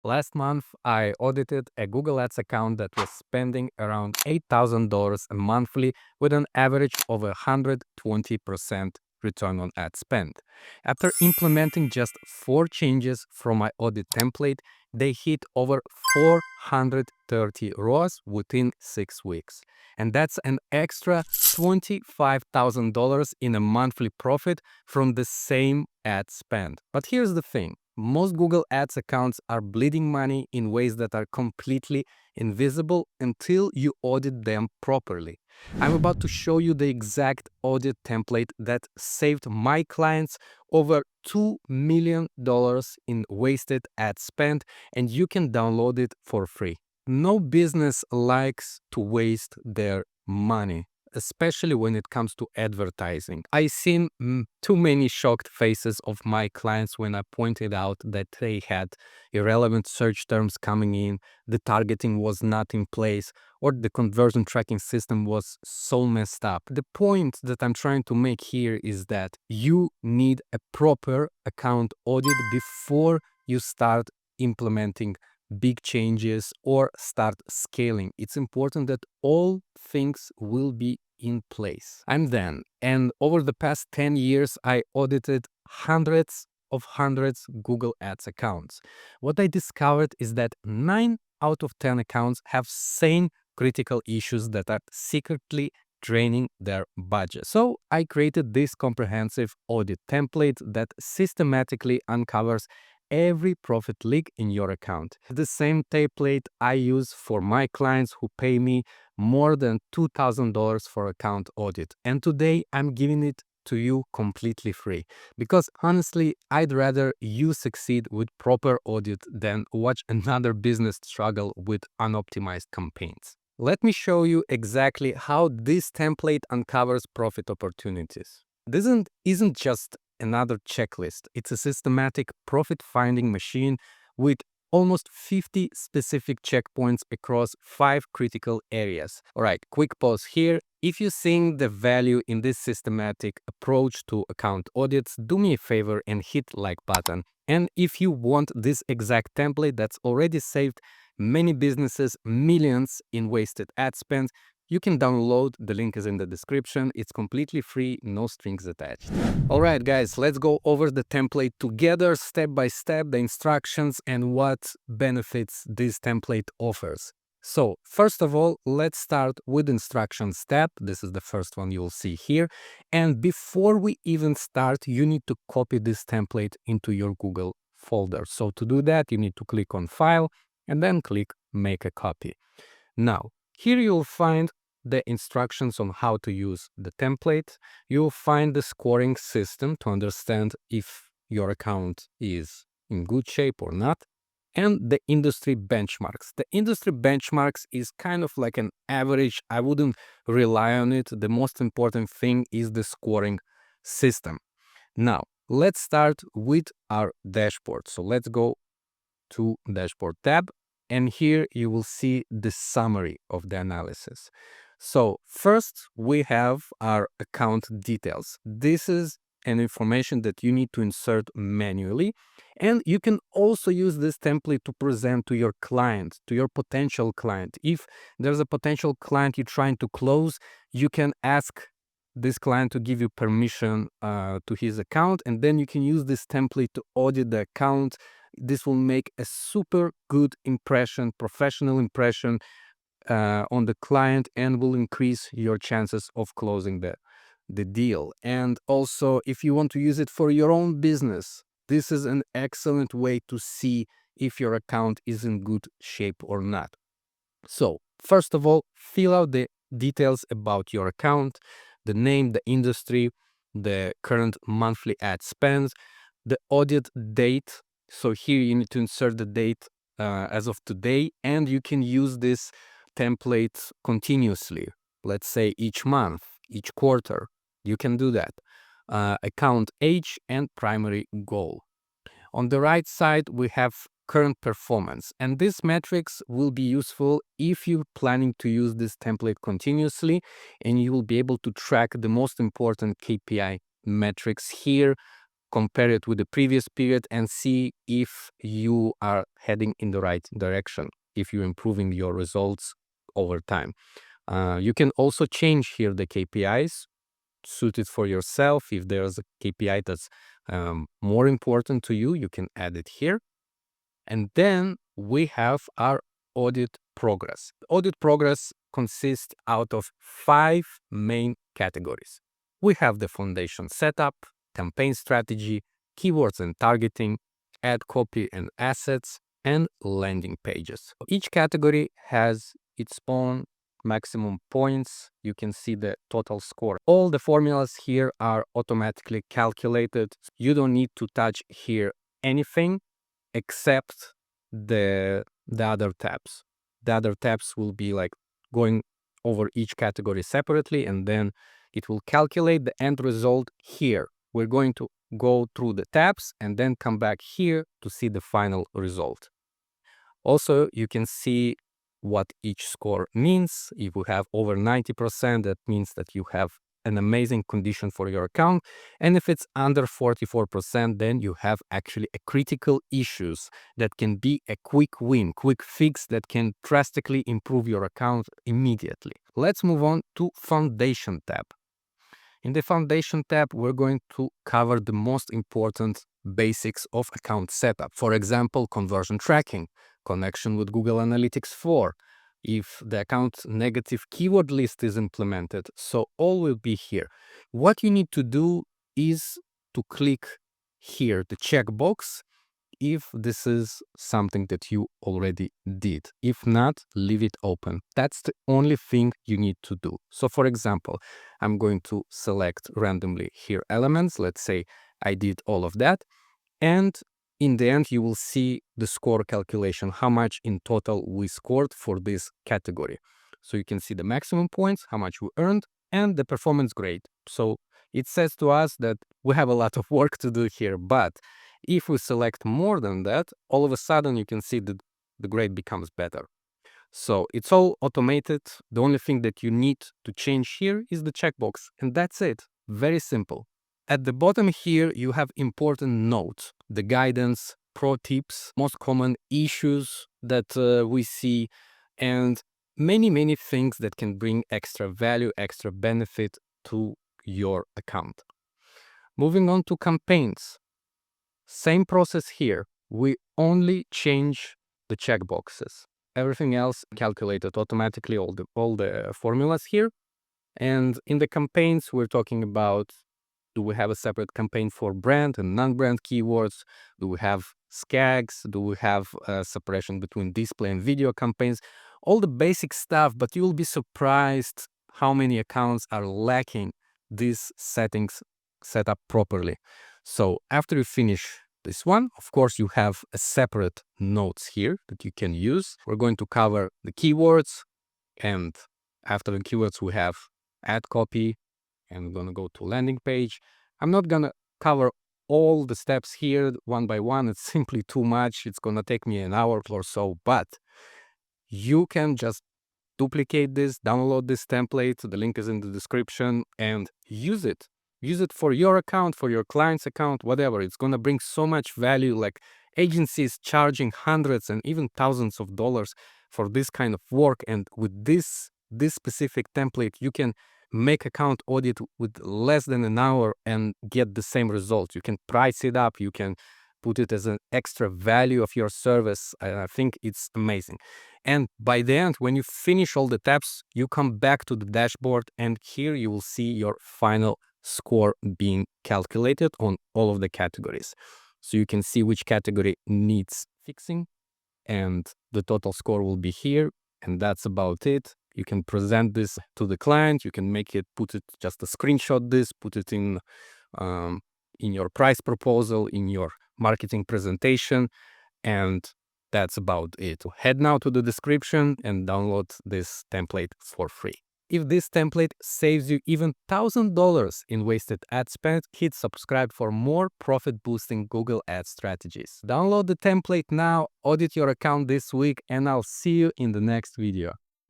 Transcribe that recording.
Last month, I audited a Google Ads account that was spending around $8,000 monthly with an average of 120% return on ad spend. After implementing just 4 changes from my audit template, they hit over 430 ROAS within 6 weeks. And that's an extra $25,000 in a monthly profit from the same ad spend. But here's the thing. Most Google Ads accounts are bleeding money in ways that are completely invisible until you audit them properly. I'm about to show you the exact audit template that saved my clients over $2 million in wasted ad spend, and you can download it for free. No business likes to waste their money, especially when it comes to advertising. I've seen too many shocked faces of my clients when I pointed out that they had irrelevant search terms coming in, the targeting was not in place, or the conversion tracking system was so messed up. The point that I'm trying to make here is that you need a proper account audit before you start implementing big changes or start scaling. It's important that all things will be in place. I'm Dan, and over the past 10 years, I audited hundreds Google Ads accounts. What I discovered is that 9 out of 10 accounts have same critical issues that are secretly draining their budget. So I created this comprehensive audit template that systematically uncovers every profit leak in your account. The same template I use for my clients who pay me more than $2,000 for account audit. And today I'm giving it to you completely free because honestly, I'd rather you succeed with proper audit than watch another business struggle with unoptimized campaigns. Let me show you exactly how this template uncovers profit opportunities. This isn't just another checklist. It's a systematic profit-finding machine with almost 50 specific checkpoints across 5 critical areas. All right, quick pause here. If you're seeing the value in this systematic approach to account audits, do me a favor and hit like button. And if you want this exact template that's already saved many businesses millions in wasted ad spend, you can download. The link is in the description. It's completely free, no strings attached. All right, guys, let's go over the template together, step by step, the instructions and what benefits this template offers. So first of all, let's start with instructions tab. This is the first one you'll see here. And before we even start, you need to copy this template into your Google folder. So to do that, you need to click on File and then click Make a Copy. Now, here you'll find the instructions on how to use the template. You'll find the scoring system to understand if your account is in good shape or not, and the industry benchmarks. The industry benchmarks is kind of like an average. I wouldn't rely on it. The most important thing is the scoring system. Now, let's start with our dashboard. So let's go to Dashboard tab, and here you will see the summary of the analysis. So first we have our account details. This is an information that you need to insert manually, and you can also use this template to present to your client, to your potential client. If there's a potential client you're trying to close, you can ask this client to give you permission to his account, and then you can use this template to audit the account. This will make a super good impression, professional impression on the client, and will increase your chances of closing the deal. And also, if you want to use it for your own business, this is an excellent way to see if your account is in good shape or not. So, first of all, fill out the details about your account, the name, the industry, the current monthly ad spends, the audit date. So here you need to insert the date as of today, and you can use this template continuously. Let's say each month, each quarter, you can do that. Account age and primary goal. On the right side, we have current performance, and these metrics will be useful if you're planning to use this template continuously, and you will be able to track the most important KPI metrics here compare it with the previous period and see if you are heading in the right direction, if you're improving your results over time. You can also change here the KPIs suited for yourself. If there's a KPI that's more important to you, you can add it here. And then we have our audit progress. Audit progress consists out of 5 main categories. We have the foundation setup, campaign strategy, keywords and targeting, ad copy and assets, and landing pages. Each category has its own maximum points. You can see the total score. All the formulas here are automatically calculated. You don't need to touch here anything except the other tabs. The other tabs will be like going over each category separately, and then it will calculate the end result here. We're going to go through the tabs and then come back here to see the final result. Also, you can see what each score means. If you have over 90%, that means that you have an amazing condition for your account. And if it's under 44%, then you have actually a critical issues that can be a quick win, quick fix that can drastically improve your account immediately. Let's move on to Foundation tab. In the Foundation tab, we're going to cover the most important basics of account setup. For example, conversion tracking, connection with Google Analytics 4, if the account negative keyword list is implemented. So all will be here. What you need to do is to click here the checkbox if this is something that you already did. If not, leave it open. That's the only thing you need to do. So for example, I'm going to select randomly here elements. Let's say I did all of that. And in the end, you will see the score calculation, how much in total we scored for this category. So you can see the maximum points, how much we earned, and the performance grade. So it says to us that we have a lot of work to do here, but if we select more than that, all of a sudden you can see that the grade becomes better. So it's all automated. The only thing that you need to change here is the checkbox, and that's it. Very simple. At the bottom here, you have important notes, the guidance, pro tips, most common issues that we see, and many things that can bring extra value, extra benefit to your account. Moving on to campaigns. Same process here. We only change the checkboxes. Everything else calculated automatically, all the formulas here. And in the campaigns, we're talking about, do we have a separate campaign for brand and non-brand keywords? Do we have SCAGs? Do we have separation between display and video campaigns? All the basic stuff, but you'll be surprised how many accounts are lacking these settings set up properly. So after you finish this one, of course, you have a separate notes here that you can use. We're going to cover the keywords, and after the keywords, we have ad copy, and we're going to go to landing page. I'm not going to cover all the steps here one by one. It's simply too much. It's going to take me an hour or so, but you can just duplicate this, download this template. The link is in the description, and use it. Use it for your account, for your client's account, whatever. It's going to bring so much value, like agencies charging hundreds and even thousands of dollars for this kind of work. And with this specific template, you can make account audit with less than an hour and get the same results. You can price it up. You can put it as an extra value of your service. I think it's amazing. And by the end, when you finish all the tabs, you come back to the dashboard, and here you will see your final score being calculated on all of the categories. So you can see which category needs fixing, and the total score will be here. And that's about it. You can present this to the client. You can make it, put it, just a screenshot this, put it in your price proposal, in your marketing presentation, and that's about it. Head now to the description and download this template for free. If this template saves you even $1,000 in wasted ad spend, hit subscribe for more profit-boosting Google Ads strategies. Download the template now, audit your account this week, and I'll see you in the next video.